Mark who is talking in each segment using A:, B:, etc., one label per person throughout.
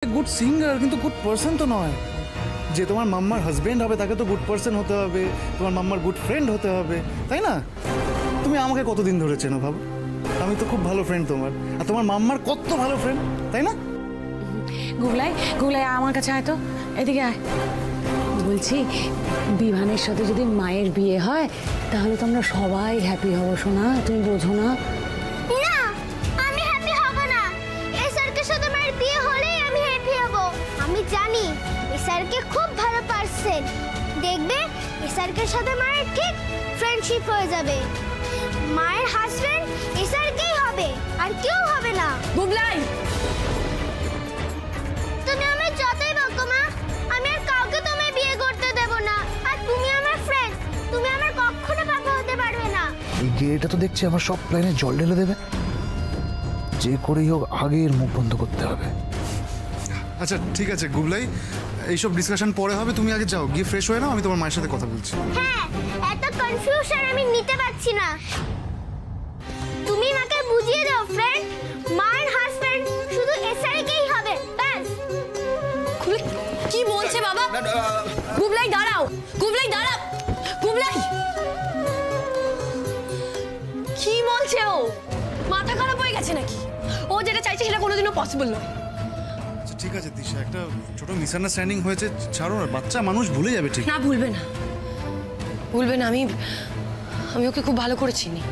A: Good singer কিন্তু good person তো নয়। যে তোমার মাম্মার হাজবেন্ড হবে তাকে তো গুড পার্সন হতে হবে, তোমার মাম্মার গুড ফ্রেন্ড হতে হবে, তাই না? তুমি আমাকে কতদিন ধরে চেনো ভাবো? আমি তো খুব ভালো ফ্রেন্ড তোমার, আর তোমার মাম্মার কত ভালো ফ্রেন্ড, তাই না?
B: গুগলাই গুগলাই আমার কাছে আয় তো, এদিকে আয়। বলছি বিভানের সাথে যদি মায়ের বিয়ে হয় তাহলে তো আমরা সবাই হ্যাপি হব সোনা, তুমি বোঝো না?
C: না, আমি হ্যাপি হব না। এই স্যারকে সাথে মায়ের বিয়ে হলেই আমি হ্যাপি হব। আমি জানি এই স্যারকে খুব ভালো পারছেন। দেখবে এই স্যারকে সাথে মায়ের ঠিক ফ্রেন্ডশিপ হয়ে যাবে। মায়ের হাজবেন্ড এই স্যারকেই হবে, আর কেউ হবে না।
B: গুগলাই
C: তুমি আমার যতই বকো মা, আমি আর কাউকে তোমায় বিয়ে করতে দেব না। আর তুমি আমার ফ্রেন্ড, তুমি আমার কখনো পাপা হতে পারবে না।
D: এই গেটা তো দেখছি আমার সব প্ল্যানে জল ঢেলে দেবে। যে করেই হোক আগে এর মুখ বন্ধ করতে হবে।
A: আচ্ছা ঠিক আছে গুগলাই, এইসব ডিসকাশন পরে হবে, তুমি আগে যাও, গিয়ে ফ্রেশ হয়ে নাও, আমি তোমার মায়ের সাথে কথা বলছি।
C: হ্যাঁ, এত কনফিউশন আমি নিতে পারছি না। তুমি মাকে বুঝিয়ে দাও ফ্রেন্ড, মায়ের হাজবেন্ড শুধু এসআরকেই হবে, ব্যাস।
B: কি বলছে বাবা? গুগলাই দাঁড়াও, গুগলাই দাঁড়াও, গুগলাই কি বলছে ও? মাথা খারাপ হয়ে গেছে নাকি? ও যেটা চাইছে সেটা কোনোদিনও পসিবল নয়।
A: আচ্ছা ঠিক আছে দিশা, একটা ছোট মিসআন্ডারস্ট্যান্ডিং হয়েছে, ছাড়ো না, বাচ্চা মানুষ ভুলে যাবে। ঠিক
E: না, ভুলবে না, ভুলবে না। আমি ওকে খুব ভালো করে চিনি,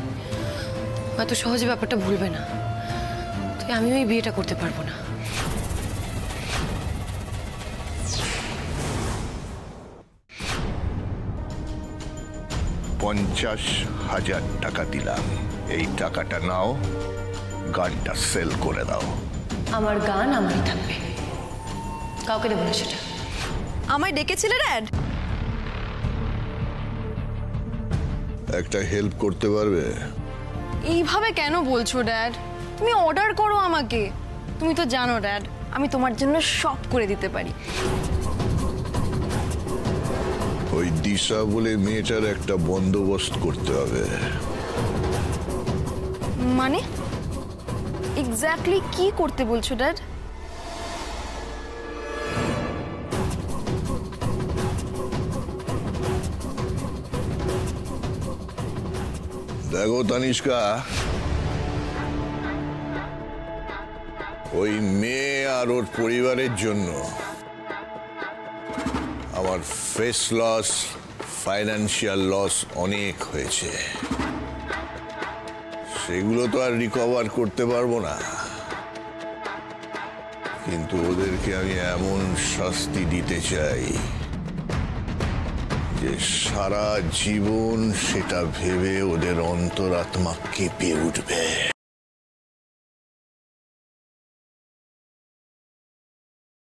E: এত সহজে ব্যাপারটা ভুলবে না। তাই আমিও এই বিয়েটা করতে পারবো না।
F: $50,000 টাকা দিলাম, এই টাকাটা নাও, গানটা সেল করে দাও।
E: আমার গান আমারই থাকবে, কাউকে দেবো না সেটা।
G: আমায় ডেকেছিলে ড্যাড?
F: একটা হেল্প করতে পারবে?
G: এইভাবে কেন বলছো ড্যাড? তুমি অর্ডার করো আমাকে। তুমি তো জানো ড্যাড, আমি তোমার জন্য সব করে দিতে পারি।
F: ওই দিশা বলে মেয়েটার একটা বন্দোবস্ত করতে হবে।
G: মানে এক্স্যাক্টলি কি করতে বলছো ড্যাড?
F: দেখো তানিষ্কা, ওই মেয়ে আর ওর পরিবারের জন্য আমার ফেস লস, ফাইন্যান্সিয়াল লস অনেক হয়েছে। সেগুলো তো আর রিকভার করতে পারবো না, কিন্তু ওদেরকে আমি এমন শাস্তি দিতে চাই যে সারা জীবন সেটা ভেবে ওদের অন্তরাত্মা কেঁপে উঠবে।